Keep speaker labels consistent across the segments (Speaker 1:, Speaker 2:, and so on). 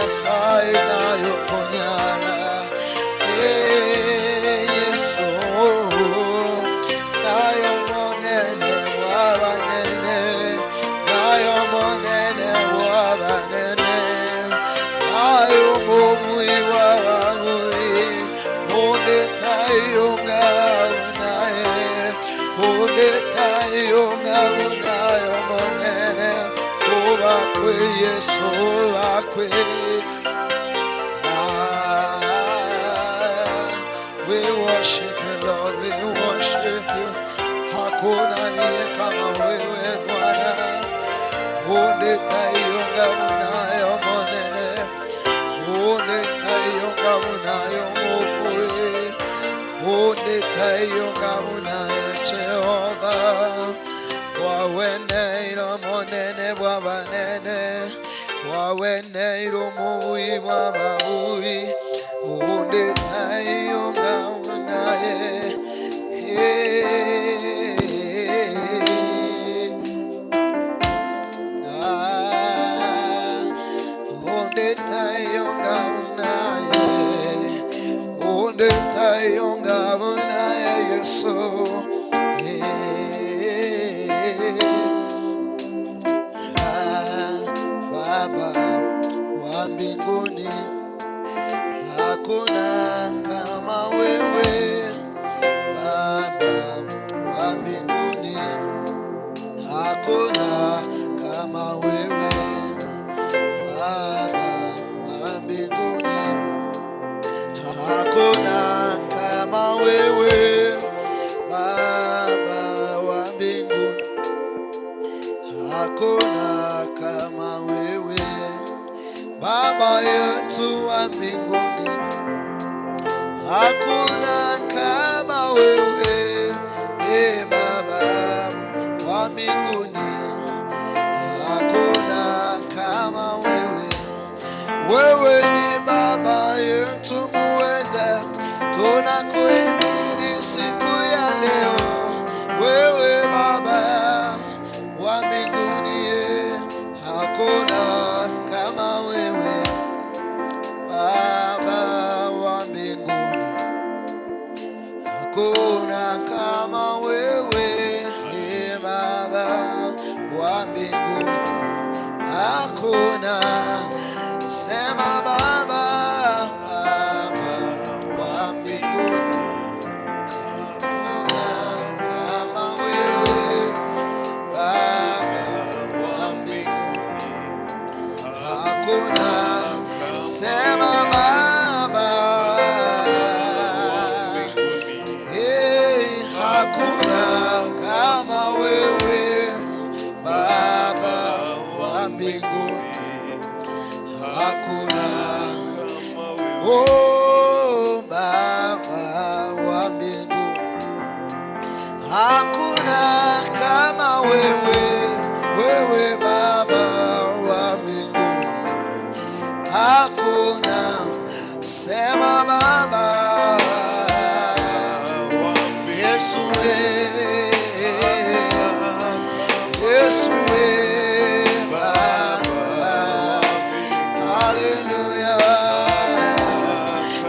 Speaker 1: Nyasaye nayoponyana. Yesu nayo monene wabanene, nayo monene wabanene, nayo mumui wabangui, onde tayonga unaye, onde tayonga unayo monene, oba kwe Yesu wakwe. We worship you, Lord, we worship you. Hakuna niye kama wewe Bwana. Onde tayonga unayo monene, onde tayonga unayo mukwe, onde tayonga unayo Jehova. Wawene iro monene wabanene, wawene iro mui wababui, onde tayonga unaye. Onde tayonga unaye, onde tayonga unaye Yesu. Baba wa mbinguni, hakuna kama wewe. Baba wa mbinguni, hakuna kama wewe. Baba wa mbinguni, hakuna kama wewe. Baba wa mbinguni, hakuna kama wewe. Baba yetu wa mbinguni, hakuna kama wewe. Baba wa mbinguni, hakuna kama wewe. Wewe ni Baba yetu muweza, tunakuhimidi siku ya leo. Wewe Baba wa mbinguni, hakuna kama wewe. Baba wa mbinguni, hakuna kama wewe. Baba wa mbinguni, hakuna. Sema Baba, Baba wa mbinguni, hakuna kama wewe. Baba wa mbinguni, hakuna. Sema Baba, hakuna kama wewe. Baba wa mbinguni, hakuna. Oh, Baba wa mbinguni, hakuna kama wewe. Wewe Baba wa mbinguni, hakuna. Sema Baba, Yesu Yesu Baba, haleluya.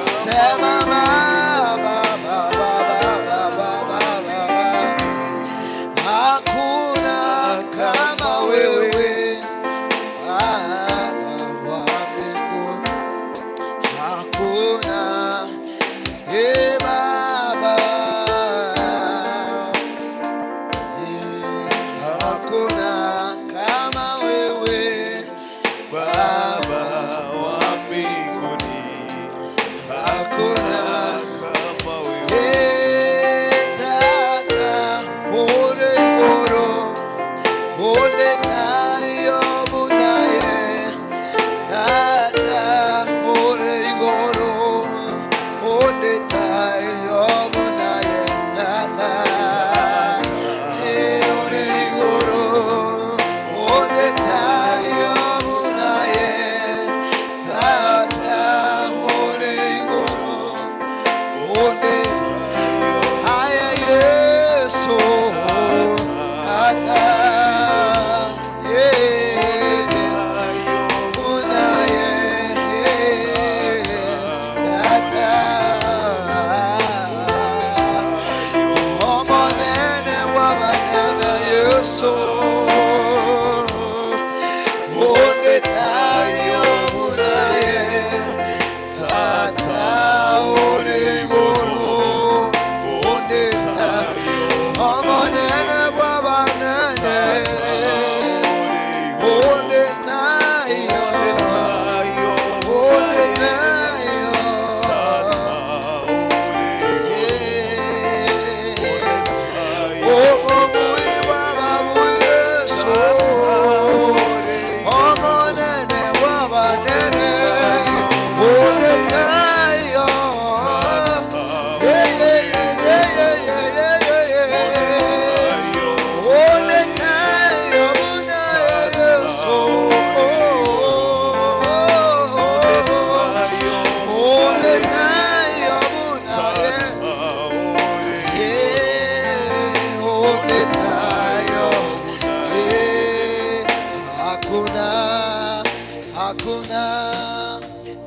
Speaker 1: Sema Baba, hakuna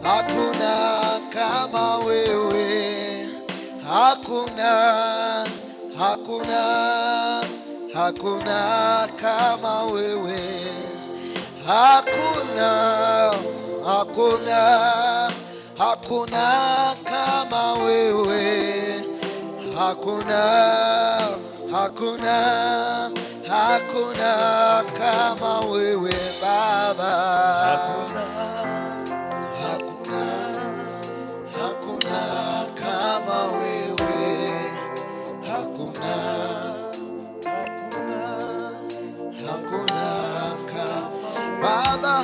Speaker 1: hakuna kama wewe. Hakuna kama wewe. Hakuna kama wewe. Hakuna kama wewe Baba. Hakuna kama wewe. Hakuna kama Baba.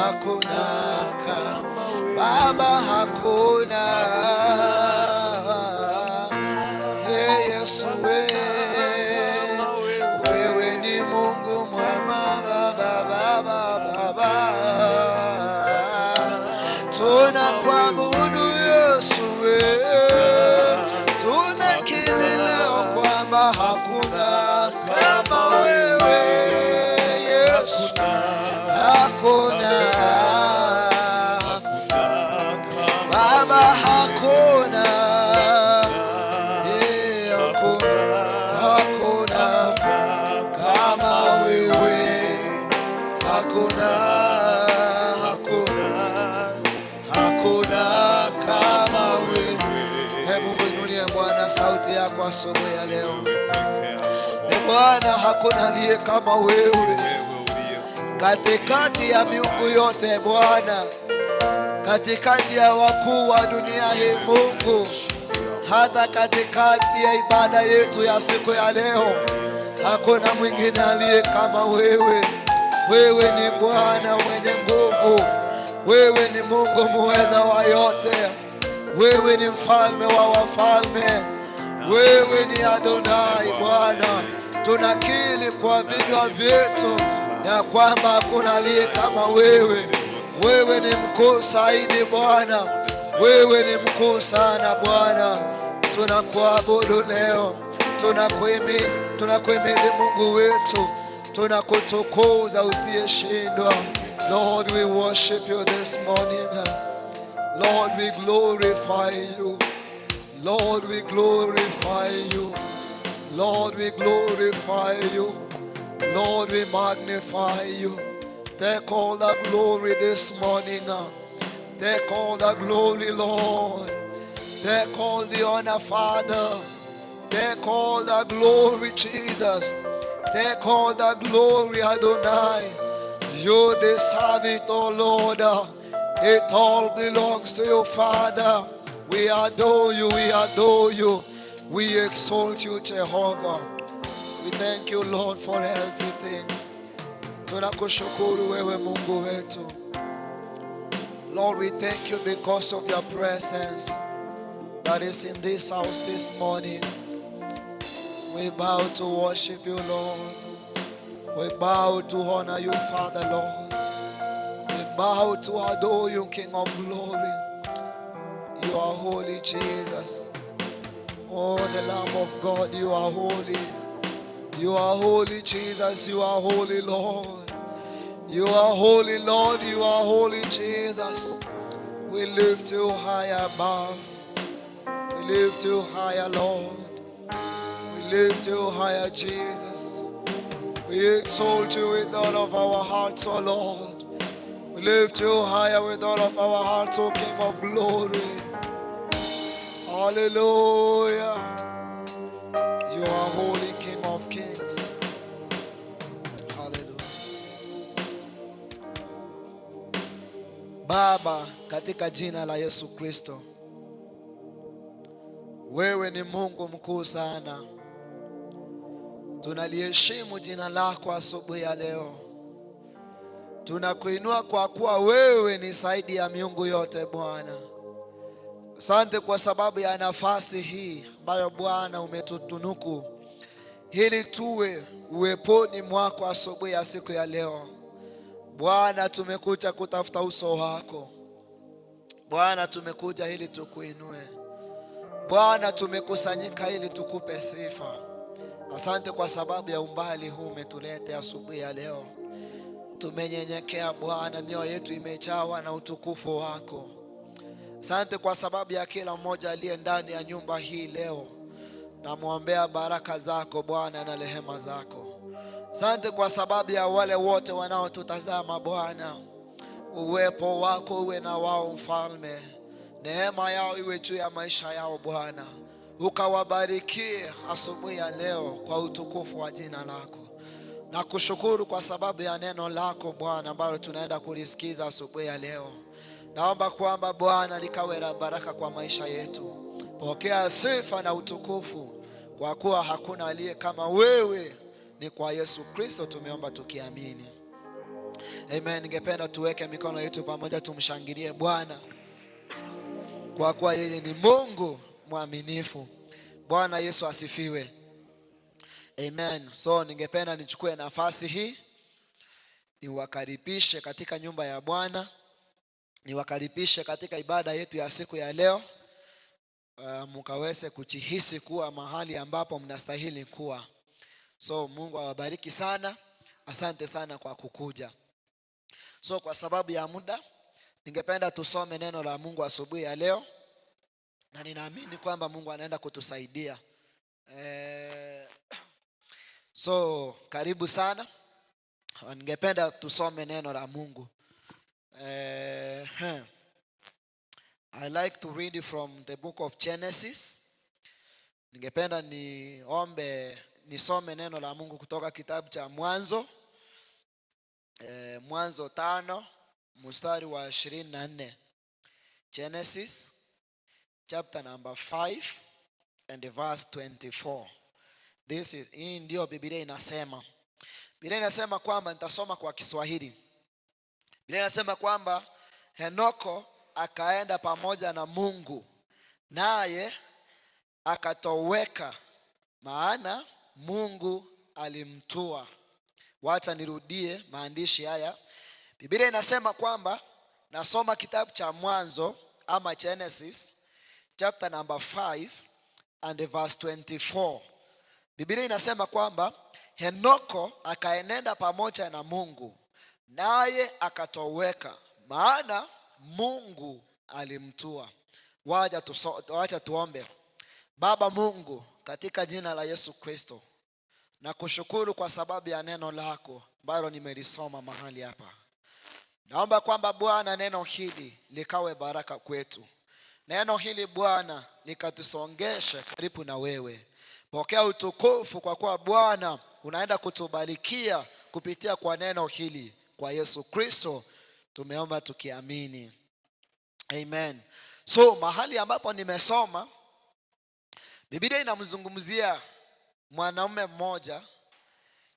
Speaker 1: Hakuna Baba, hakuna. Yesu wewe ni Mungu mwema Baba. Tunakuabudu Yesu tunakiri leo kwamba hakuna kama wewe Yesu. Hakuna Baba, hakuna kama wewe. Hakuna kama wewe. Hebu mwinulie Bwana sauti yako asubuhi ya leo. Bwana, hakuna aliye kama wewe katikati ya miungu yote Bwana, katikati ya wakuu wa dunia hii Mungu, hata katikati ya ibada yetu ya siku ya leo, hakuna mwingine aliye kama wewe. Wewe ni Bwana mwenye nguvu, wewe ni Mungu muweza wa yote, wewe ni mfalme wa wafalme, wewe ni Adonai Bwana. Tunakiri kwa vinywa vyetu ya kwamba hakuna aliye kama wewe. Wewe ni mkuu zaidi Bwana, wewe ni mkuu sana Bwana. Tunakuabudu leo, tunakuhimidi Mungu wetu, tunakutukuza usiyeshindwa. Lord, we worship you this morning. Lord, we glorify you. Lord, we glorify you. Lord, we glorify you. Lord, we magnify you. Take all the glory this morning. Take all the glory, Lord. Take all the honor, Father. Take all the glory, Jesus. Take all the glory, Adonai. You deserve it, oh Lord. It all belongs to you, Father. We adore you, we adore you. We exalt you, Jehovah. We thank you, Lord, for everything. Tunakushukuru wewe Mungu wetu. Lord, we thank you because of your presence that is in this house this morning. We bow to worship you, Lord. We bow to honor you, Father, Lord. We bow to adore you, King of glory. You are holy, Jesus. Oh, the Lamb of God, you are holy. You are holy, Jesus. You are holy, Lord. You are holy, Lord. You are holy, Jesus. We lift you higher above. We lift you higher, Lord. We lift you higher, Jesus. We exalt you with all of our hearts, O Lord. We lift you higher with all of our hearts, O King of glory. Hallelujah. You are holy, King of kings. Hallelujah. Baba, katika jina la Yesu Kristo, wewe ni Mungu mkuu sana. Tunaliheshimu jina lako asubuhi ya leo. Tunakuinua kwa kuwa wewe ni zaidi ya miungu yote Bwana. Asante kwa sababu ya nafasi hii ambayo Bwana umetutunuku ili tuwe uweponi mwako asubuhi ya siku ya leo. Bwana, tumekuja kutafuta uso wako. Bwana, tumekuja ili tukuinue. Bwana, tumekusanyika ili tukupe sifa. Asante kwa sababu ya umbali huu umetuleta asubuhi ya leo. Tumenyenyekea Bwana, mioyo yetu imejawa na utukufu wako. Asante kwa sababu ya kila mmoja aliye ndani ya nyumba hii leo. Namwombea baraka zako Bwana na rehema zako. Asante kwa sababu ya wale wote wanaotutazama Bwana. Uwepo wako uwe na wao Mfalme. Neema yao iwe juu ya maisha yao Bwana. Ukawabarikie asubuhi ya leo kwa utukufu wa jina lako. Na kushukuru kwa sababu ya neno lako Bwana ambalo tunaenda kulisikiza asubuhi ya leo. Naomba kwamba Bwana likawe la baraka kwa maisha yetu. Pokea sifa na utukufu, kwa kuwa hakuna aliye kama wewe. Ni kwa Yesu Kristo tumeomba tukiamini. Amen. Ningependa tuweke mikono yetu pamoja, tumshangilie Bwana kwa kuwa yeye ni Mungu mwaminifu. Bwana Yesu asifiwe. Amen. So ningependa nichukue nafasi hii niwakaribishe katika nyumba ya Bwana. Niwakaribishe katika ibada yetu ya siku ya leo. Mkaweze kujihisi kuwa mahali ambapo mnastahili kuwa. So Mungu awabariki sana. Asante sana kwa kukuja. So kwa sababu ya muda, ningependa tusome neno la Mungu asubuhi ya leo. Na ninaamini kwamba Mungu anaenda kutusaidia. So karibu sana. Ningependa tusome neno la Mungu. I like to read from the book of Genesis. Ningependa nisome neno la Mungu kutoka kitabu cha Mwanzo. Mwanzo 5 mstari wa 24. Genesis chapter number 5 and verse 24. Hii ndio Biblia inasema. Biblia inasema kwamba, nitasoma kwa Kiswahili. Biblia inasema kwamba Henoko akaenda pamoja na Mungu, naye akatoweka, maana Mungu alimtua. Wacha nirudie maandishi haya. Biblia inasema kwamba, nasoma kitabu cha Mwanzo ama Genesis chapter number 5 and verse 24. Biblia inasema kwamba Henoko akaenenda pamoja na Mungu, naye akatoweka, maana Mungu alimtua. Wacha tuombe. Baba Mungu, katika jina la Yesu Kristo, na kushukuru kwa sababu ya neno lako ambalo nimelisoma mahali hapa. Naomba kwamba Bwana, neno hili likawe baraka kwetu. Neno hili Bwana likatusongeshe karibu na wewe. Pokea utukufu kwa kuwa Bwana unaenda kutubarikia kupitia kwa neno hili. Kwa Yesu Kristo tumeomba tukiamini. Amen. So mahali ambapo nimesoma, Biblia inamzungumzia mwanaume mmoja,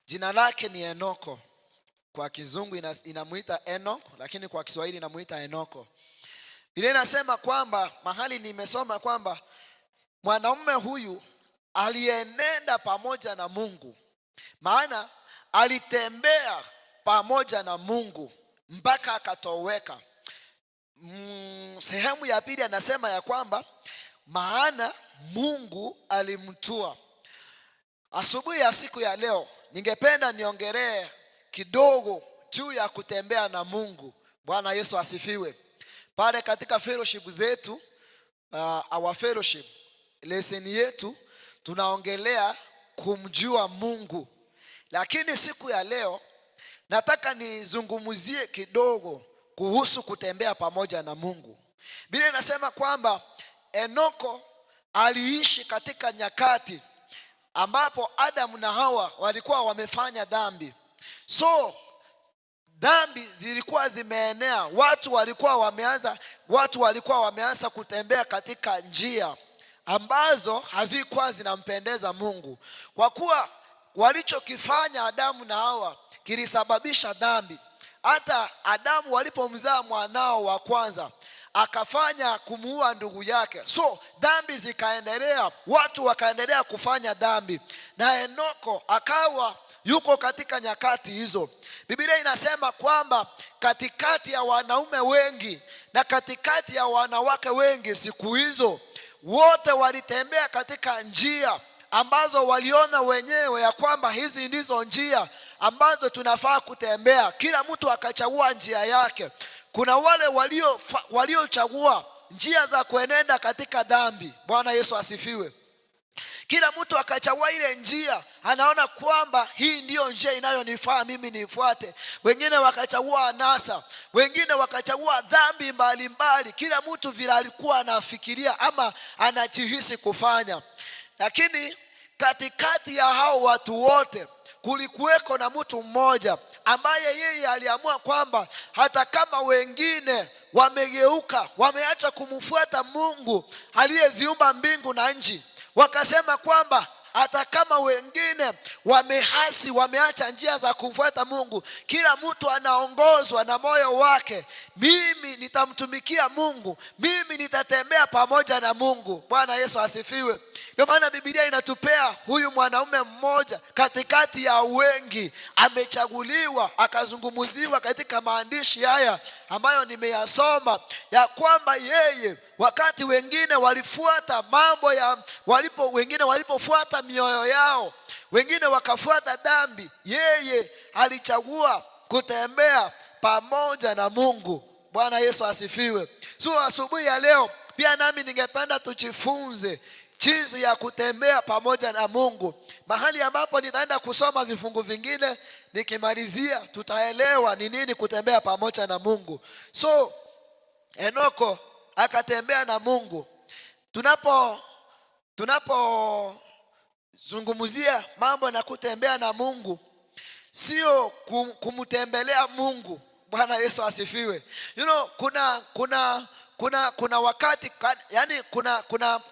Speaker 1: jina lake ni Henoko. Kwa Kizungu inamuita Enoch, lakini kwa Kiswahili inamuita Henoko. Biblia inasema kwamba, mahali nimesoma kwamba mwanaume huyu alienenda pamoja na Mungu, maana alitembea pamoja na Mungu mpaka akatoweka. Sehemu ya pili anasema ya kwamba maana Mungu alimtua. Asubuhi ya siku ya leo ningependa niongelee kidogo juu ya kutembea na Mungu. Bwana Yesu asifiwe. Pale katika fellowship zetu, our fellowship lesson yetu, tunaongelea kumjua Mungu. Lakini siku ya leo nataka nizungumzie kidogo kuhusu kutembea pamoja na Mungu. Biblia inasema kwamba Henoko aliishi katika nyakati ambapo Adamu na Hawa walikuwa wamefanya dhambi. So dhambi zilikuwa zimeenea, watu walikuwa wameanza kutembea katika njia ambazo hazikuwa zinampendeza Mungu. Kwa kuwa walichokifanya Adamu na Hawa kilisababisha dhambi. Hata Adamu walipomzaa mwanao wa kwanza, akafanya kumuua ndugu yake. So dhambi zikaendelea, watu wakaendelea kufanya dhambi, na Henoko akawa yuko katika nyakati hizo. Biblia inasema kwamba katikati ya wanaume wengi na katikati ya wanawake wengi siku hizo, wote walitembea katika njia ambazo waliona wenyewe ya kwamba hizi ndizo njia ambazo tunafaa kutembea. Kila mtu akachagua njia yake. Kuna wale waliochagua njia za kuenenda katika dhambi. Bwana Yesu asifiwe. Kila mtu akachagua ile njia, anaona kwamba hii ndiyo njia inayonifaa mimi nifuate. Wengine wakachagua anasa, wengine wakachagua dhambi mbalimbali. Kila mtu vile alikuwa anafikiria ama anajihisi kufanya. Lakini katikati ya hao watu wote kulikuweko na mtu mmoja ambaye yeye aliamua kwamba hata kama wengine wamegeuka, wameacha kumfuata Mungu aliyeziumba mbingu na nchi, wakasema kwamba hata kama wengine wamehasi, wameacha njia za kumfuata Mungu, kila mtu anaongozwa na moyo wake, mimi nitamtumikia Mungu, mimi nitatembea pamoja na Mungu. Bwana Yesu asifiwe. Ndio maana Biblia inatupea huyu mwanaume mmoja katikati ya wengi, amechaguliwa, akazungumziwa katika maandishi haya ambayo nimeyasoma, ya kwamba yeye wakati wengine walifuata mambo ya wengine walipofuata mioyo yao, wengine wakafuata dhambi, yeye alichagua kutembea pamoja na Mungu. Bwana Yesu asifiwe. So asubuhi ya leo pia nami ningependa tujifunze jinsi ya kutembea pamoja na Mungu. Mahali ambapo nitaenda kusoma vifungu vingine, nikimalizia tutaelewa ni nini kutembea pamoja na Mungu. So Enoko akatembea na Mungu. Tunapozungumzia mambo na kutembea na Mungu, sio kumtembelea Mungu. Bwana Yesu asifiwe. Kuna wakati, yani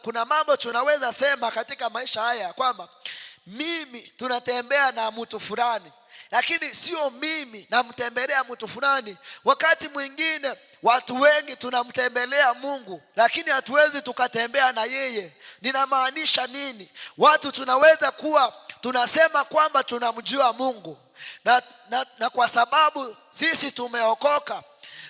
Speaker 1: kuna mambo tunaweza sema katika maisha haya kwamba mimi tunatembea na mtu fulani, lakini sio mimi namtembelea mtu fulani. Wakati mwingine watu wengi tunamtembelea Mungu, lakini hatuwezi tukatembea na yeye. Ninamaanisha nini? Watu tunaweza kuwa tunasema kwamba tunamjua Mungu na kwa sababu sisi tumeokoka,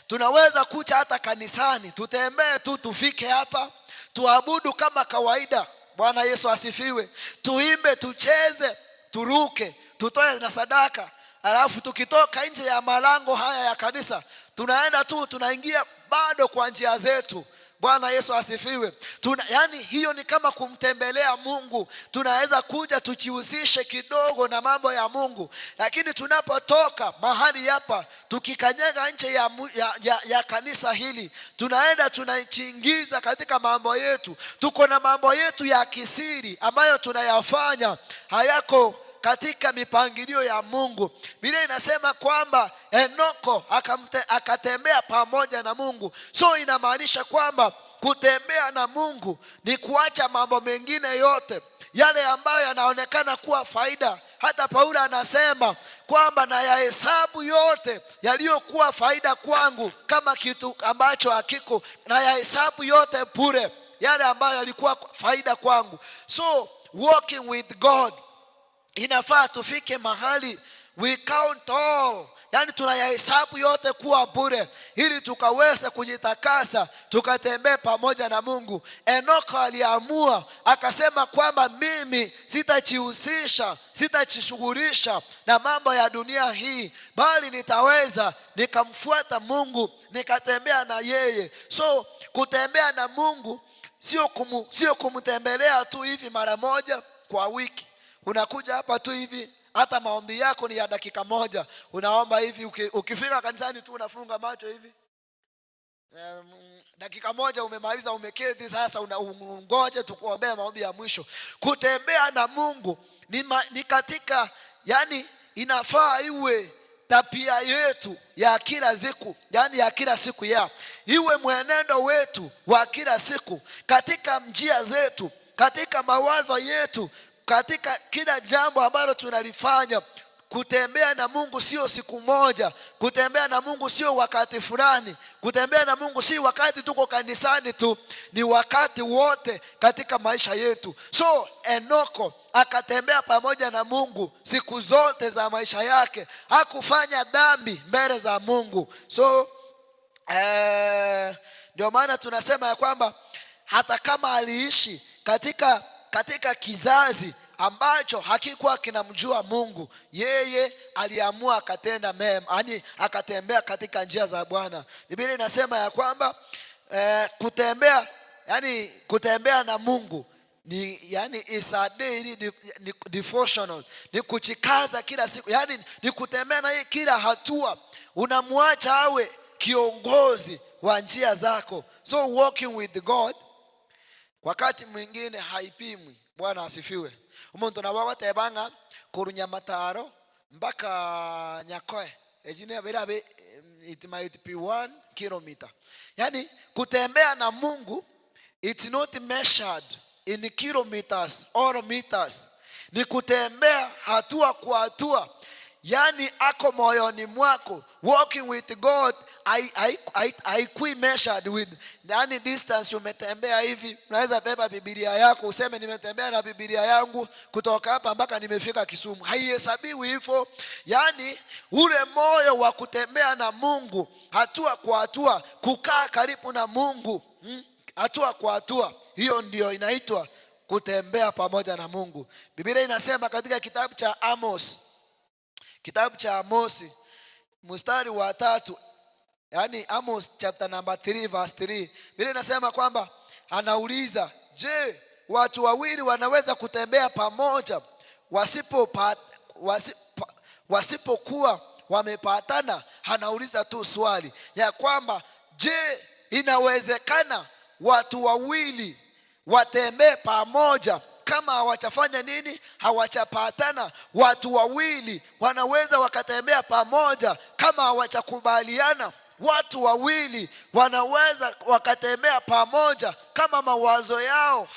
Speaker 1: tunaweza kuja hata kanisani, tutembee tu, tufike hapa, tuabudu kama kawaida. Bwana Yesu asifiwe. Tuimbe, tucheze, turuke, tutoe na sadaka. Alafu tukitoka nje ya malango haya ya kanisa, tunaenda tu, tunaingia bado kwa njia zetu. Bwana Yesu asifiwe. Yani hiyo ni kama kumtembelea Mungu. Tunaweza kuja tujihusishe kidogo na mambo ya Mungu, lakini tunapotoka mahali hapa, tukikanyaga nje ya kanisa hili, tunaenda tunajiingiza katika mambo yetu. Tuko na mambo yetu ya kisiri ambayo tunayafanya, hayako katika mipangilio ya Mungu. Biblia inasema kwamba Enoko akatembea pamoja na Mungu. So inamaanisha kwamba kutembea na Mungu ni kuacha mambo mengine yote yale ambayo yanaonekana kuwa faida. Hata Paulo anasema kwamba na yahesabu yote yaliyokuwa faida kwangu kama kitu ambacho hakiko, na yahesabu yote bure yale ambayo yalikuwa faida kwangu. So walking with God, inafaa tufike mahali we count all, yani tunayahesabu yote kuwa bure, ili tukaweze kujitakasa, tukatembee pamoja na Mungu. Enoko aliamua akasema kwamba mimi sitajishughulisha na mambo ya dunia hii, bali nitaweza nikamfuata Mungu, nikatembea na yeye. So kutembea na Mungu sio kumtembelea tu hivi mara moja kwa wiki. Unakuja hapa tu hivi, hata maombi yako ni ya dakika moja, unaomba hivi, ukifika kanisani tu unafunga macho hivi, dakika moja umemaliza, umeketi, sasa unangoje tukuombea maombi ya mwisho. Kutembea na Mungu ni katika, yani inafaa iwe tabia yetu ya kila siku, yani ya kila siku, iwe mwenendo wetu wa kila siku, katika njia zetu, katika mawazo yetu, katika kila jambo ambalo tunalifanya. Kutembea na Mungu sio siku moja, kutembea na Mungu sio wakati fulani, kutembea na Mungu si wakati tuko kanisani tu, ni wakati wote katika maisha yetu. So Enoko akatembea pamoja na Mungu siku zote za maisha yake, hakufanya dhambi mbele za Mungu. So ndio maana tunasema ya kwamba hata kama aliishi katika kizazi ambacho hakikuwa kinamjua Mungu, yeye aliamua akatenda mema, yani akatembea katika njia za Bwana. Biblia inasema ya kwamba kutembea na Mungu ni is a daily devotional, ni kuchikaza kila siku, yani ni kutembea na yeye kila hatua, unamwacha awe kiongozi wa njia zako. So walking with God wakati mwingine haipimwi. Bwana asifiwe. Umuntu nabawa tebanga ku Nyamataro mpaka Nyakoe ejine birabe, it might be 1 kilometer. Yani kutembea na Mungu, it's not measured in kilometers or meters, ni kutembea hatua kwa hatua, yani ako moyoni mwako. Walking with God haikui measured with yani distance. Umetembea hivi, unaweza beba Biblia yako useme nimetembea na Biblia yangu kutoka hapa mpaka nimefika Kisumu. Haihesabiwi hivyo. Yani ule moyo wa kutembea na Mungu hatua kwa hatua, kukaa karibu na Mungu hatua kwa hatua, hiyo ndio inaitwa kutembea pamoja na Mungu. Biblia inasema katika kitabu cha Amos mstari wa 3, yani Amos chapter number 3 verse 3, Biblia inasema kwamba anauliza, je, watu wawili wanaweza kutembea pamoja wasipokuwa wamepatana? Anauliza tu swali ya kwamba je, inawezekana watu wawili watembee pamoja kama hawachafanya nini? Hawachapatana. Watu wawili wanaweza wakatembea pamoja kama hawachakubaliana. Watu wawili wanaweza wakatembea pamoja kama mawazo yao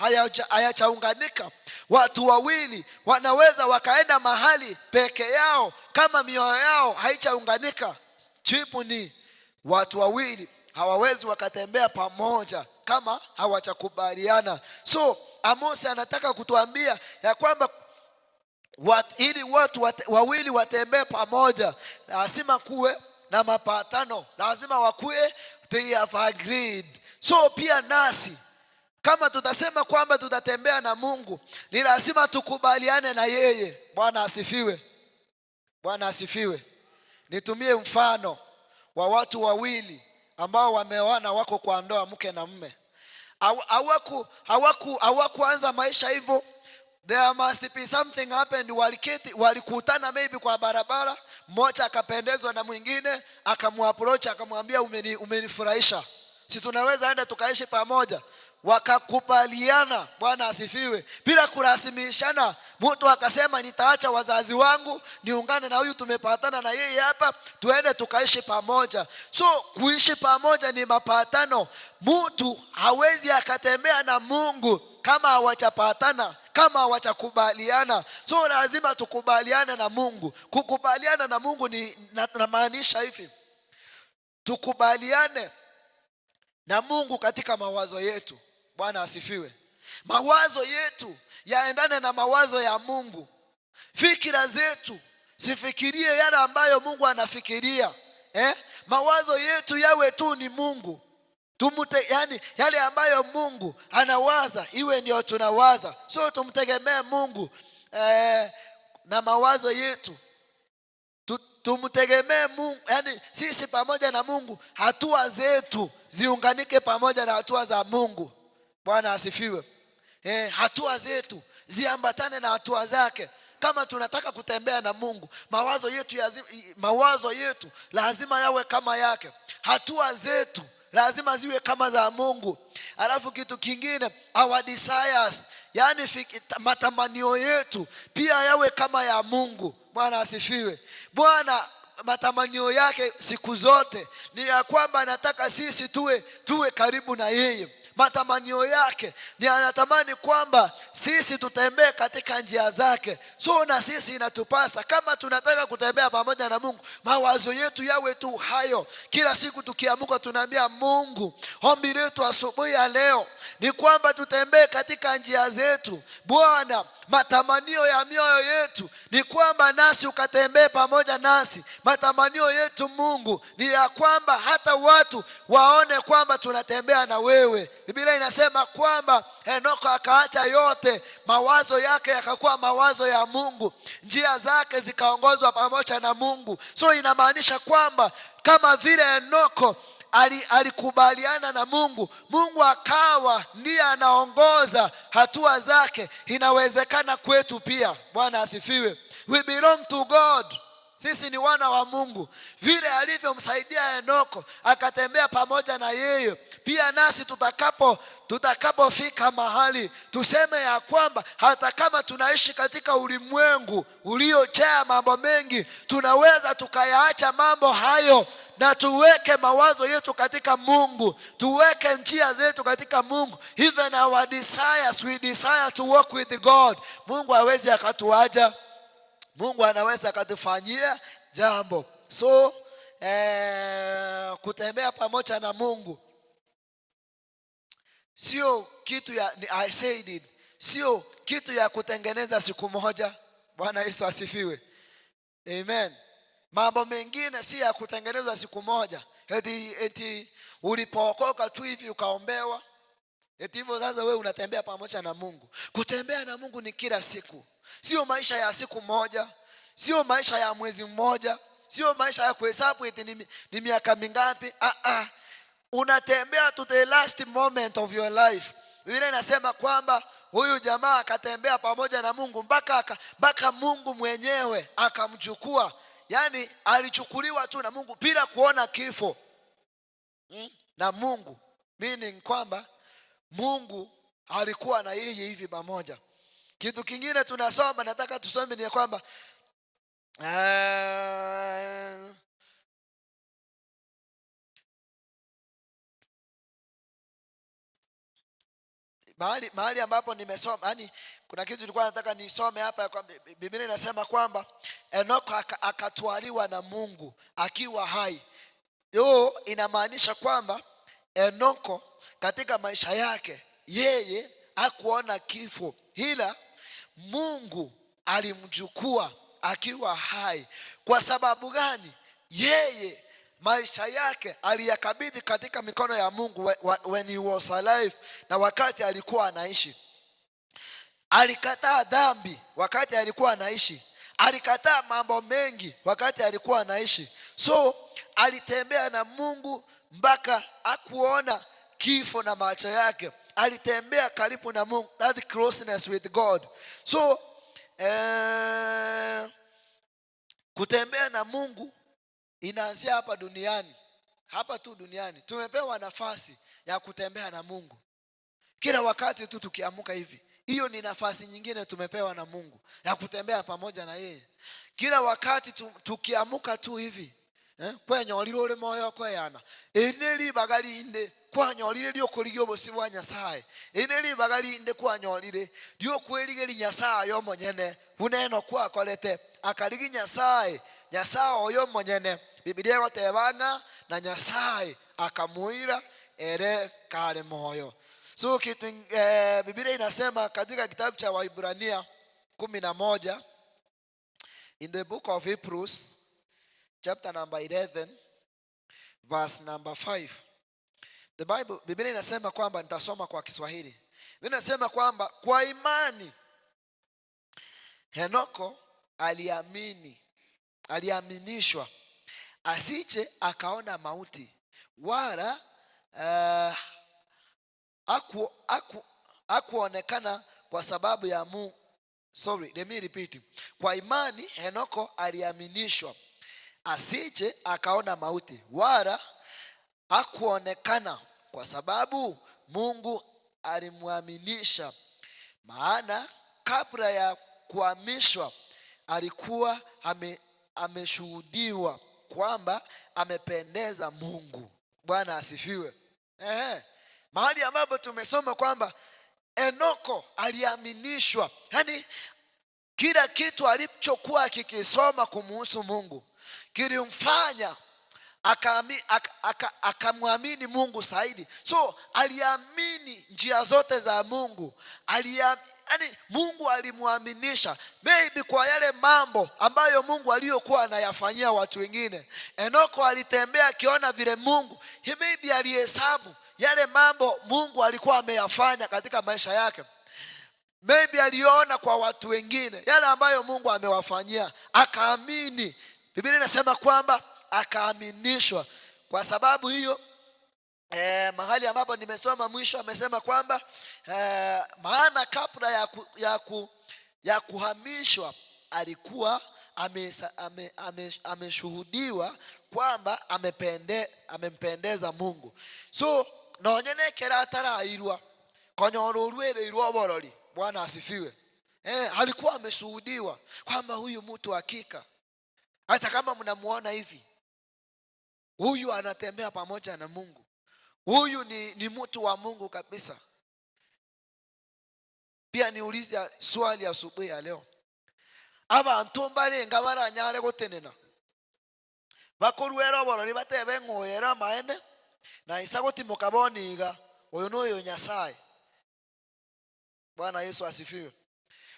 Speaker 1: hayachaunganika. Watu wawili wanaweza wakaenda mahali peke yao kama mioyo yao haichaunganika. Jibu ni watu wawili hawawezi wakatembea pamoja kama hawachakubaliana. So Amos anataka kutuambia ya kwamba ili watu wawili watembee pamoja, lazima kuwe na mapatano, lazima wakuwe they have agreed. So pia nasi kama tutasema kwamba tutatembea na Mungu, ni lazima tukubaliane na yeye. Bwana asifiwe. Bwana asifiwe. Nitumie mfano wa watu wawili ambao wameoana, wako kwa ndoa, mke na mume. Hawakuanza maisha hivyo. There must be something happened. Walikutana maybe kwa barabara, mmoja akapendezwa na mwingine, akamuapproach, akamwambia umenifurahisha, si tunaweza enda tukaishi pamoja? Wakakubaliana. Bwana asifiwe. Bila kurasimishana, mtu akasema nitaacha wazazi wangu niungane na huyu, tumepatana na yeye hapa, tuende tukaishi pamoja. So kuishi pamoja ni mapatano. Mtu hawezi akatembea na Mungu kama hawachapatana, kama hawachakubaliana. So lazima tukubaliane na Mungu. Kukubaliana na Mungu ni namaanisha hivi: tukubaliane na Mungu katika mawazo yetu. Bwana asifiwe. Mawazo yetu yaendane na mawazo ya Mungu. Fikira zetu sifikirie yale ambayo Mungu anafikiria. Mawazo yetu yawe tu ni Mungu. Yani yale ambayo Mungu anawaza iwe ndio tunawaza. So tumtegemee Mungu na mawazo yetu. Tumtegemee Mungu, yani sisi pamoja na Mungu, hatua zetu ziunganike pamoja na hatua za Mungu. Bwana asifiwe. Hatua zetu ziambatane na hatua zake. Kama tunataka kutembea na Mungu, mawazo yetu lazima yawe kama yake. Hatua zetu lazima ziwe kama za Mungu. Alafu kitu kingine, our desires, yani matamanio yetu pia yawe kama ya Mungu. Bwana asifiwe. Bwana matamanio yake siku zote ni ya kwamba anataka sisi tuwe karibu na yeye. matamanio yake ni anatamani kwamba sisi tutembee katika njia zake. So na sisi inatupasa kama tunataka kutembea pamoja na Mungu, mawazo yetu yawe tu hayo. Kila siku tukiamka tunaambia Mungu, ombi letu asubuhi ya leo ni kwamba tutembee katika njia zetu. Bwana, matamanio ya mioyo yetu ni kwamba nasi ukatembee pamoja nasi. Matamanio yetu Mungu ni ya kwamba hata watu waone kwamba tunatembea na wewe. Biblia inasema kwamba Henoko akaacha yote, mawazo yake yakakuwa mawazo ya Mungu, njia zake zikaongozwa pamoja na Mungu. So inamaanisha kwamba kama vile Henoko alikubaliana na Mungu, Mungu akawa ndiye anaongoza hatua zake, inawezekana kwetu pia. Bwana asifiwe. We belong to God. Sisi ni wana wa Mungu. Vile alivyomsaidia Henoko akatembea pamoja na yeye, pia nasi tutakapofika mahali tuseme ya kwamba hata kama tunaishi katika ulimwengu uliojaa mambo mengi, tunaweza tukayaacha mambo hayo na tuweke mawazo yetu katika Mungu, tuweke njia zetu katika Mungu. Even our desires, we desire to walk with God. Mungu hawezi akatuacha, Mungu anaweza akatufanyia jambo. So kutembea pamoja na Mungu sio kitu ya I said it, sio kitu ya kutengeneza siku moja. Bwana Yesu asifiwe. Amen. Mambo mengine si ya kutengenezwa siku moja. Eti ulipookoka tu hivi ukaombewa, eti hivyo sasa wewe unatembea pamoja na Mungu. Kutembea na Mungu ni kila siku. Sio maisha ya siku moja, sio maisha ya mwezi mmoja, sio maisha ya kuhesabu eti ni miaka mingapi. Unatembea to the last moment of your life. Biblia inasema kwamba huyu jamaa akatembea pamoja na Mungu mpaka Mungu mwenyewe akamchukua. Yani alichukuliwa tu na Mungu bila kuona kifo. Na Mungu, meaning kwamba Mungu alikuwa na yeye hivi pamoja. Kitu kingine tunasoma, nataka tusome ni kwamba mahali ambapo nimesoma, yani kuna kitu nilikuwa nataka nisome hapa. Kwa Biblia inasema kwamba Henoko akatwaliwa na Mungu akiwa hai. Hiyo inamaanisha kwamba Henoko katika maisha yake yeye hakuona kifo, ila Mungu alimchukua akiwa hai. Kwa sababu gani? Yeye maisha yake aliyakabidhi katika mikono ya Mungu when he was alive, na wakati alikuwa anaishi. Alikataa dhambi wakati alikuwa anaishi, alikataa mambo mengi wakati alikuwa anaishi. So alitembea na Mungu mpaka hakuona kifo na macho yake. Alitembea karibu na Mungu, that closeness with God. So kutembea na Mungu inaanzia hapa duniani. Hapa tu duniani tumepewa nafasi ya kutembea na Mungu kila wakati tu tukiamka hivi. Hiyo ni nafasi nyingine tumepewa na Mungu ya kutembea pamoja na yeye kila wakati tukiamka tu hivi. Kwenyolire uri moyo kweyana eneli bagalinde kwanyolire lyokuligyo obosibu Nyasaye, eneli bagalinde kwanyolire lyokwerigeri Nyasaye omonyene buneno kwakolete akaligi Nyasaye oyo monyene. Biblia egotebanga na Nyasaye akamuira ere kale moyo. So kitu Biblia inasema katika kitabu cha Waibrania 11, in the book of Hebrews chapter number 11 verse number 5, the Bible, Biblia inasema kwamba, nitasoma kwa Kiswahili. Biblia inasema kwamba kwa imani Henoko aliaminishwa asije akaona mauti, wala hakuonekana kwa sababu ya Mungu. Sorry, let me repeat. Kwa imani Henoko aliaminishwa asije akaona mauti, wala hakuonekana kwa sababu Mungu alimwaminisha. Maana kabla ya kuhamishwa alikuwa ameshuhudiwa kwamba amependeza Mungu. Bwana asifiwe. mahali ambapo tumesoma kwamba Enoko aliaminishwa, yani kila kitu alichokuwa akikisoma kumuhusu Mungu kilimfanya akamwamini Mungu zaidi. So aliamini njia zote za Mungu. Yani Mungu alimuaminisha, maybe kwa yale mambo ambayo Mungu aliyokuwa anayafanyia watu wengine. Enoko alitembea akiona vile Mungu, maybe alihesabu yale mambo Mungu alikuwa ameyafanya katika maisha yake. Maybe aliona kwa watu wengine yale ambayo Mungu amewafanyia, akaamini. Biblia inasema kwamba akaaminishwa. Kwa sababu hiyo mahali ambapo nimesoma mwisho amesema kwamba maana kabla ya kuhamishwa alikuwa ameshuhudiwa kwamba amempendeza Mungu. So nonyenekera atarairwa konyororwereirwa borori. Bwana asifiwe. Alikuwa ameshuhudiwa kwamba huyu mtu hakika, hata kama mnamuona hivi, huyu anatembea pamoja na Mungu, huyu ni mtu wa Mungu kabisa. Pia niulize swali asubuhi ya leo, abantu barenga baranyare gutenena bakorwera borori batebe ngoyera maene na isa gutimuka boniga uyu nuyo Nyasaye. Bwana Yesu asifiwe.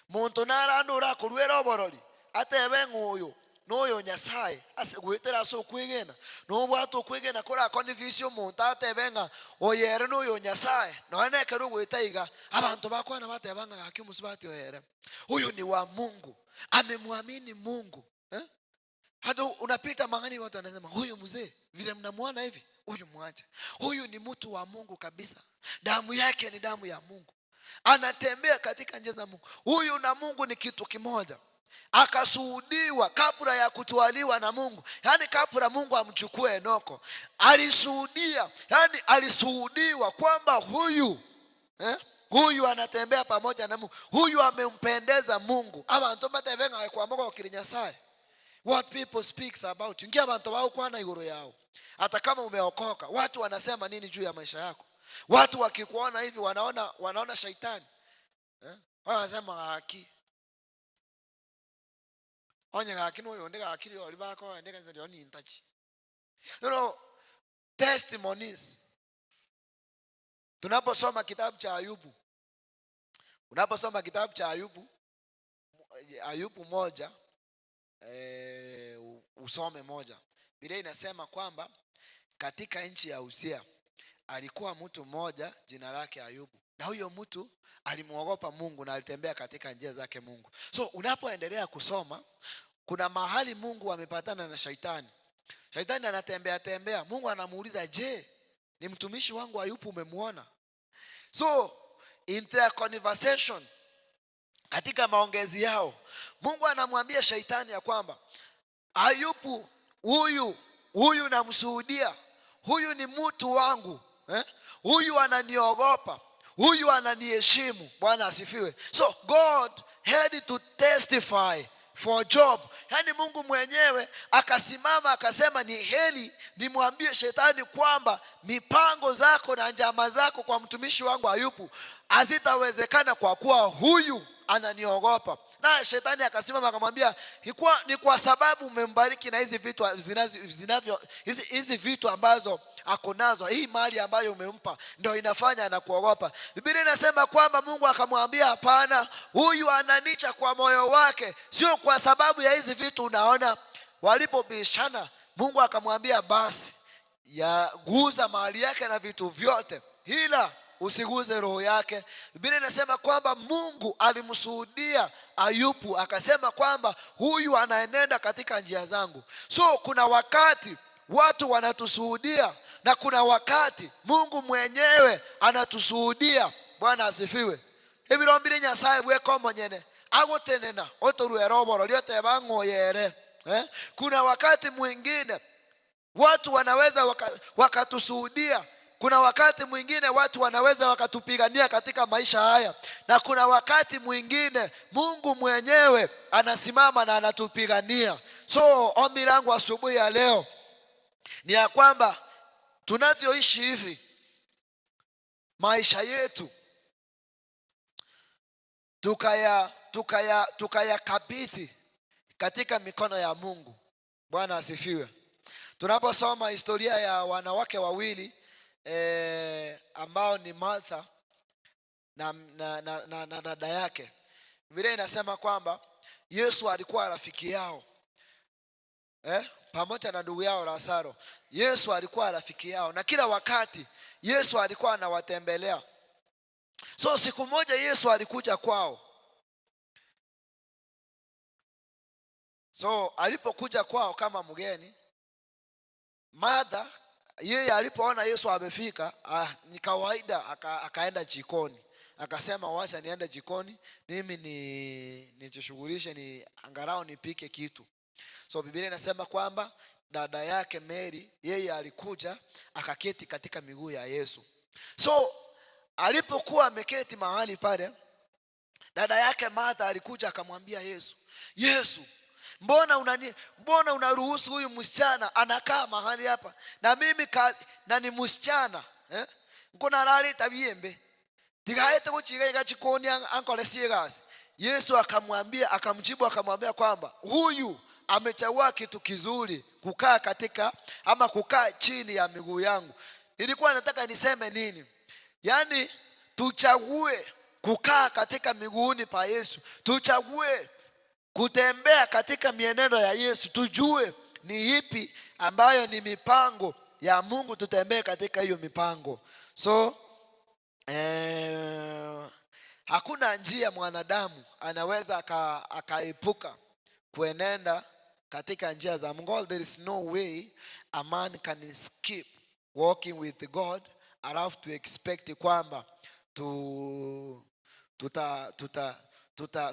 Speaker 1: Muntu narandura kurwera borori atebe ngoyo noyo Nyasaye asegwetera so kwigena no bwato kwigena kora confusion muntu atebenga oyere noyo Nyasaye no nekero gwetaiga abantu bakwana batebanga akimusibati oyere. Huyu ni wa Mungu, amemwamini Mungu. Hata unapita mahali watu wanasema huyu mzee vile mnamuona hivi, huyu mwache, huyu ni mtu wa Mungu kabisa, damu yake ni damu ya Mungu, anatembea katika njia za Mungu. Huyu na Mungu ni kitu kimoja. Akashuhudiwa kabla ya kutwaliwa na Mungu, yani kabla Mungu amchukue Enoko, alishuhudiwa kwamba huyu anatembea pamoja na Mungu, huyu amempendeza Mungu. Abantu batebenga kwa Mungu kiri Nyasaye. What people speaks about you, ngia abantu wao kwana igoro yao. Hata kama umeokoka, watu wanasema nini juu ya maisha yako? Watu wakikuona hivi wanaona shaitani. Wanasema haki onye ngakino yondeka akili olibako ndeka nzali oni intachi. Testimonies. Tunaposoma kitabu cha Ayubu, unaposoma kitabu cha Ayubu moja, usome moja, Biblia inasema kwamba katika nchi ya Uzia alikuwa mtu mmoja jina lake Ayubu, na huyo mtu alimuogopa Mungu na alitembea katika njia zake Mungu. So unapoendelea kusoma, kuna mahali Mungu amepatana na shaitani. Shaitani anatembea, Mungu anamuuliza, je, ni mtumishi wangu Ayubu umemwona? So in their conversation, katika maongezi yao, Mungu anamwambia shaitani ya kwamba Ayubu huyu namshuhudia, huyu ni mtu wangu, huyu ananiogopa, huyu ananiheshimu. Bwana asifiwe. So God had to testify for Job. Yani Mungu mwenyewe akasimama akasema ni heri nimwambie shetani kwamba mipango zako na njama zako kwa mtumishi wangu Ayubu hazitawezekana kwa kuwa huyu ananiogopa. Na shetani akasimama akamwambia ni kwa sababu umembariki na hizi vitu ambazo akonazo, hii mali ambayo umempa ndio inafanya anakuogopa. Biblia inasema kwamba Mungu akamwambia hapana, huyu ananicha kwa moyo wake, sio kwa sababu ya hizi vitu unaona. Walipobishana, Mungu akamwambia basi guza mali yake na vitu vyote, ila usiguze roho yake. Biblia inasema kwamba Mungu alimshuhudia Ayubu akasema kwamba huyu anaenenda katika njia zangu. So kuna wakati watu wanatushuhudia na kuna wakati Mungu mwenyewe anatushuhudia. Bwana asifiwe. Ebirombire Nyasaye bweko monyene agotenena otorwero boro lyote bangoyere. Kuna wakati mwingine watu wanaweza wakatushuhudia. Kuna wakati mwingine watu wanaweza wakatupigania katika maisha haya, na kuna wakati mwingine Mungu mwenyewe anasimama na anatupigania. So ombi langu asubuhi ya leo ni ya kwamba tunavyoishi hivi, maisha yetu tukayakabidhi katika mikono ya Mungu. Bwana asifiwe. Tunaposoma historia ya wanawake wawili ambao ni Martha na dada yake, Biblia inasema kwamba Yesu alikuwa rafiki yao pamoja na ndugu yao Lazaro. Yesu alikuwa rafiki yao na kila wakati Yesu alikuwa anawatembelea. So siku moja Yesu alikuja kwao. So alipokuja kwao kama mgeni, Martha yeye alipoona Yesu amefika, ni kawaida akaenda jikoni. Akasema wacha niende jikoni mimi nijishughulishe ni angalau nipike kitu. So Biblia inasema kwamba dada yake Mary yeye alikuja akaketi katika miguu ya Yesu. So alipokuwa ameketi mahali pale, dada yake Martha alikuja akamwambia Yesu, Yesu, mbona unaruhusu huyu msichana anakaa mahali hapa na mimi kazi na ni msichana nkona rali tabiembe tigaete kuchiga chikoni ankole siegasi. Yesu akamjibu akamwambia kwamba huyu amechagua kitu kizuri, kukaa katika ama kukaa chini ya miguu yangu. Nilikuwa nataka niseme nini? Yaani tuchague kukaa katika miguuni pa Yesu. Tuchague kutembea katika mienendo ya Yesu. Tujue ni ipi ambayo ni mipango ya Mungu, tutembee katika hiyo mipango. So hakuna njia mwanadamu anaweza akaepuka kuenenda katika njia za Mungu. There is no way a man can skip walking with God alafu to expect kwamba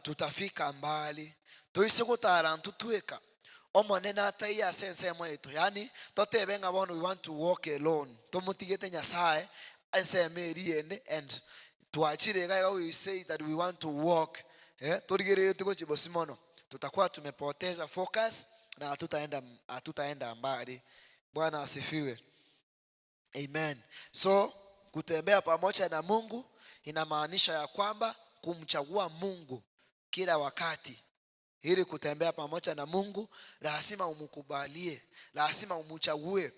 Speaker 1: tutafika mbali. Tuisigutara ntutweka omonena ataiya sense mwetu. Yani totebenga bono we want to walk alone. Tomutigete Nyasaye ensemeriende and tuachire gaga we say that we want to walk. Turigere tuko chibosimono. Tutakuwa tumepoteza focus na hatutaenda mbali. Bwana asifiwe. Amen. So kutembea pamoja na Mungu inamaanisha ya kwamba kumchagua Mungu kila wakati. Ili kutembea pamoja na Mungu lazima umkubalie, lazima umchague,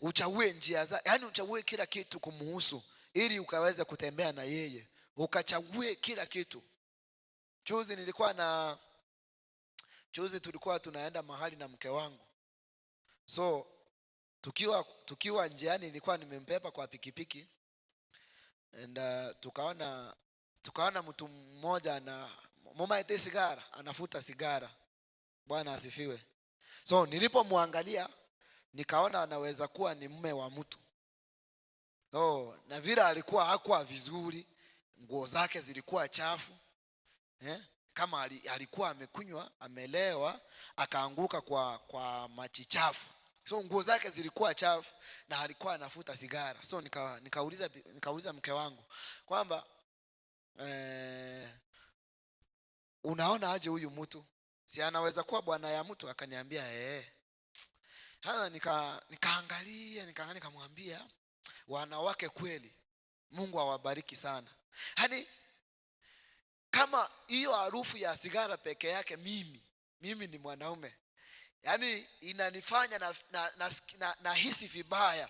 Speaker 1: uchague njia zake, yani uchague kila kitu kumuhusu ili ukaweze kutembea na yeye, ukachague kila kitu. Juzi tulikuwa tunaenda mahali na mke wangu. So tukiwa njiani nilikuwa nimempepa kwa pikipiki and tukaona mtu mmoja na mama ete sigara, anafuta sigara. Bwana asifiwe. So nilipomwangalia nikaona anaweza kuwa ni mume wa mtu. Na vile alikuwa hakuwa vizuri, nguo zake zilikuwa chafu. Kama alikuwa amekunywa, amelewa, akaanguka kwa maji chafu. So nguo zake zilikuwa chafu na alikuwa anafuta sigara. So nikauliza mke wangu kwamba unaona aje huyu mtu? Si anaweza kuwa bwana ya mtu? Akaniambia Hata nikaangalia nikamwambia wanawake kweli Mungu awabariki sana. Yaani kama hiyo harufu ya sigara peke yake mimi ni mwanaume, yani inanifanya na hisi vibaya.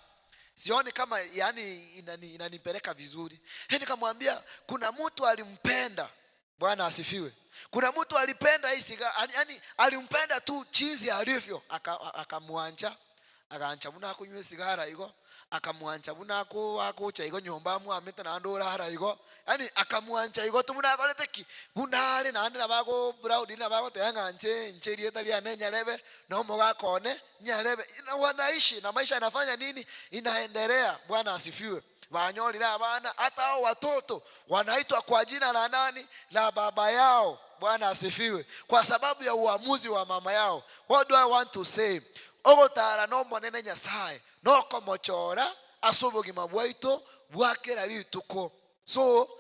Speaker 1: Sioni kama yani inanipeleka vizuri. Nikamwambia kuna mtu alimpenda. Bwana asifiwe. Kuna mtu alipenda hii sigara, yani alimpenda tu chizi alivyo, akamwanja muna kunywa sigara iko, akamwanja muna akucha iko nyomba mu ameta na ndora hara iko, yani akamwanja iko tumuna kolete bunale na ndira bako brown na bako tayanga ncheri yetali anenya lebe na umoga kone nyalebe wanaishi na maisha yanafanya nini, inaendelea. Bwana asifiwe. Wanyolila abana hata hao watoto wanaitwa kwa jina la nani? La baba yao. Bwana asifiwe. Kwa sababu ya uamuzi wa mama yao. What do I want to say? Ogotara no monene Nyasaye no komochora asubugi mabwaito bwakera lituko. So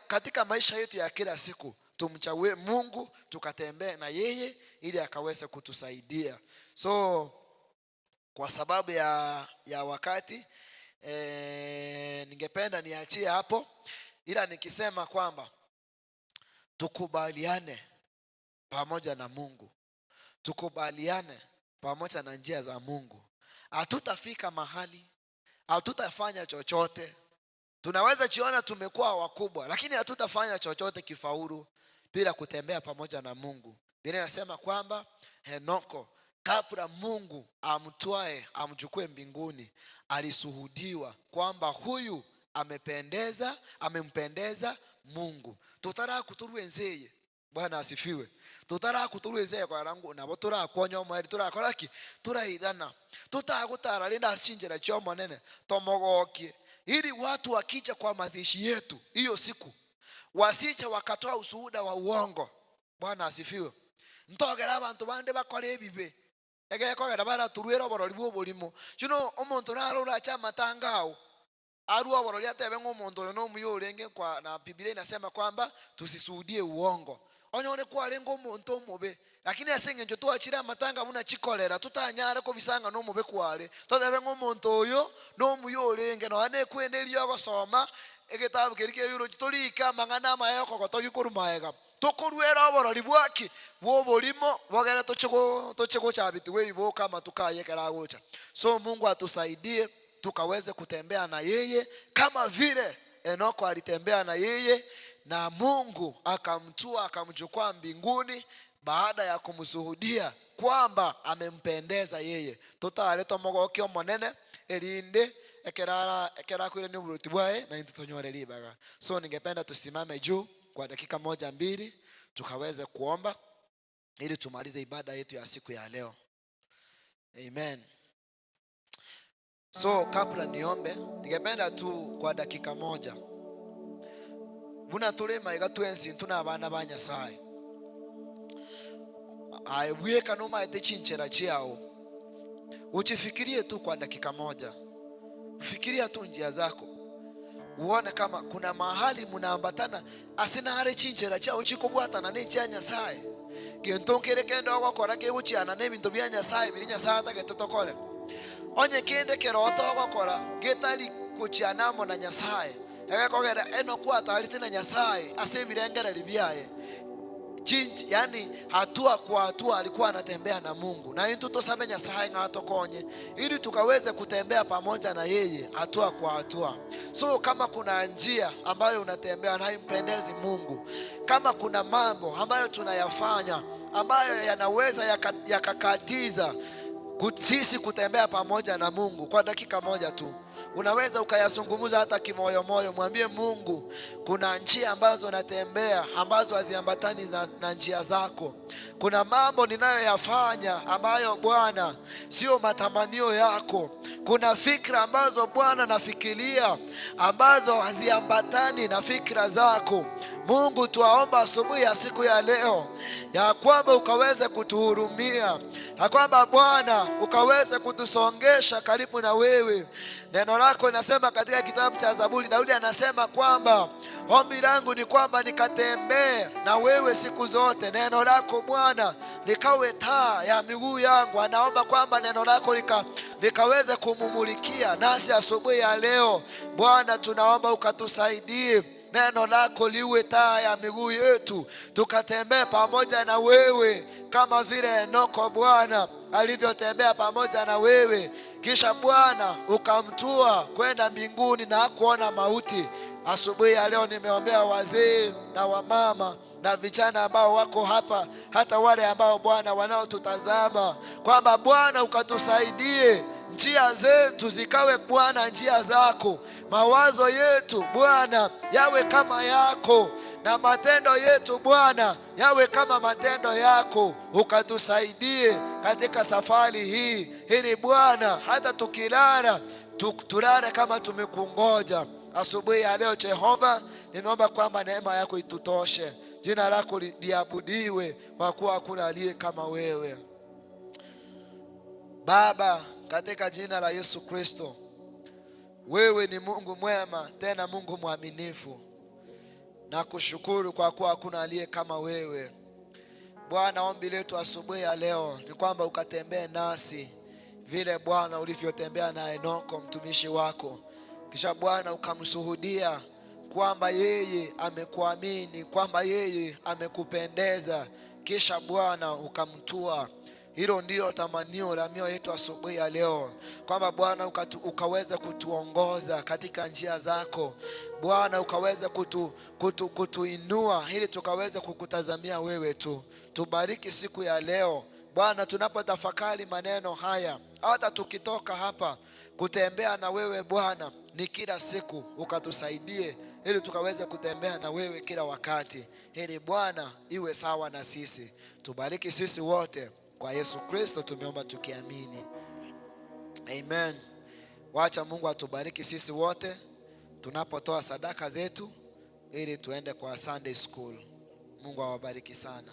Speaker 1: katika maisha yetu ya kila siku tumchague Mungu, tukatembee na yeye ili akaweze kutusaidia. So kwa sababu ya wakati Ningependa niachie hapo, ila nikisema kwamba tukubaliane pamoja na Mungu, tukubaliane pamoja na njia za Mungu, hatutafika mahali, hatutafanya chochote. Tunaweza jiona tumekuwa wakubwa, lakini hatutafanya chochote kifaulu bila kutembea pamoja na Mungu. Biblia inasema kwamba Henoko, kabla Mungu amtwae amchukue mbinguni, alisuhudiwa kwamba huyu amempendeza Mungu. Tutara kuturwenzeye. Bwana asifiwe. Tutara kuturwenzeye kwa rangu nabo turakonya omweri turakoraki turahirana. Tutagutara linda asinjira chomo nene tomogokie, ili watu wakija kwa mazishi yetu hiyo siku wasije wakatoa ushuhuda wa uongo. Bwana asifiwe. Ntogera abantu bande bakore ebibe egekogera baraturwera oborori bw'oborimo. Kino omuntu narora chamatangao arua oborori atebe ng'omuntu oyo nomuyo orenge kwa, na Biblia inasema kwamba tusishuhudie uongo. Onyone kwa lengo omuntu omobe, lakini asenge njo tuachira amatanga muna chikolera tutanyara ko bisanga nomobe kware totebe ng'omuntu oyo nomuyo orenge no ane kwenderio gosoma egitabu kerike biro tulika mangana mayoko gotogikuru maega tokorwera oborori bwaki bw'oborimo bogere tochego chabiti weibo kama tukayekera gocha. So Mungu atusaidie tukaweze kutembea na yeye kama vile Enoko alitembea na yeye, na Mungu akamtua akamchukua mbinguni baada ya kumshuhudia kwamba amempendeza yeye. Tutaletwa mogokio monene elinde ekera kwile ni buruti bwae na intutonyore libaga. So ningependa tusimame juu kwa dakika moja mbili tukaweze kuomba ili tumalize ibada yetu ya siku ya leo. Amen. So kabla niombe, ningependa tu kwa dakika moja buna tulema igatwensi tuna abana ba Nyasaye aiweka noma etechinchera chiao. Uchifikirie tu kwa dakika moja, fikiria tu njia zako, uone kama kuna mahali munaambatana asina hare chinchera chao chikobwata na necha Nyasaye gentongere kendo gukora keguchiana nebintu bya Nyasaye biri Nyasaye tagetotokore onye kende keroto gukora getali kuchianamo na Nyasaye egekogera eno kwata alite na Nyasaye asebirengera libyaye chinchi. Yani hatua kwa hatua alikuwa anatembea na Mungu, na into tosame Nyasaye ngatokonye ili tukaweze kutembea pamoja na yeye hatua kwa hatua. So kama kuna njia ambayo unatembea na haimpendezi Mungu, kama kuna mambo ambayo tunayafanya ambayo yanaweza yakakatiza sisi kutembea pamoja na Mungu, kwa dakika moja tu unaweza ukayazungumza hata kimoyo moyo, mwambie Mungu kuna njia ambazo natembea ambazo haziambatani na njia zako. Kuna mambo ninayoyafanya ambayo Bwana sio matamanio yako. Kuna fikra ambazo Bwana nafikiria ambazo haziambatani na fikra zako. Mungu tuwaomba asubuhi ya siku ya leo ya kwamba ukaweze kutuhurumia, ya kwamba Bwana ukaweze kutusongesha karibu na wewe. Neno lako linasema katika kitabu cha Zaburi, Daudi anasema kwamba ombi langu ni kwamba nikatembee na wewe siku zote. Neno lako Bwana likawe taa ya miguu yangu. Anaomba kwamba neno lako likaweze kumumulikia nasi asubuhi ya leo. Bwana tunaomba ukatusaidie neno lako liwe taa ya miguu yetu, tukatembee pamoja na wewe kama vile Enoko Bwana alivyotembea pamoja na wewe, kisha Bwana ukamtua kwenda mbinguni na hakuona mauti. Asubuhi ya leo nimeombea wazee na wamama na vijana ambao wako hapa, hata wale ambao Bwana wanaotutazama, kwamba Bwana ukatusaidie njia zetu zikawe Bwana njia zako, mawazo yetu Bwana yawe kama yako, na matendo yetu Bwana yawe kama matendo yako. Ukatusaidie katika safari hii, ili Bwana hata tukilala tulale kama tumekungoja. Asubuhi ya leo Jehova, nimeomba kwamba neema yako itutoshe, jina lako liabudiwe, kwa kuwa hakuna aliye kama wewe. Baba, katika jina la Yesu Kristo, wewe ni Mungu mwema, tena Mungu mwaminifu. Na kushukuru kwa kuwa hakuna aliye kama wewe. Bwana, ombi letu asubuhi ya leo ni kwamba ukatembee nasi vile Bwana ulivyotembea na Enoko mtumishi wako. kisha Bwana ukamshuhudia kwamba yeye amekuamini, kwamba yeye amekupendeza, kisha Bwana ukamtua. Hilo ndio tamanio la mioyo yetu asubuhi ya leo, kwamba Bwana ukaweza kutuongoza katika njia zako. Bwana ukaweza kutuinua ili tukaweza kukutazamia wewe tu. Tubariki siku ya leo Bwana, tunapotafakari maneno haya, hata tukitoka hapa kutembea na wewe Bwana, ni kila siku ukatusaidie ili tukaweze kutembea na wewe kila wakati, ili Bwana iwe sawa na sisi. Tubariki sisi wote, kwa Yesu Kristo tumeomba tukiamini, amen. Wacha Mungu atubariki sisi wote tunapotoa sadaka zetu ili tuende kwa Sunday school. Mungu awabariki sana.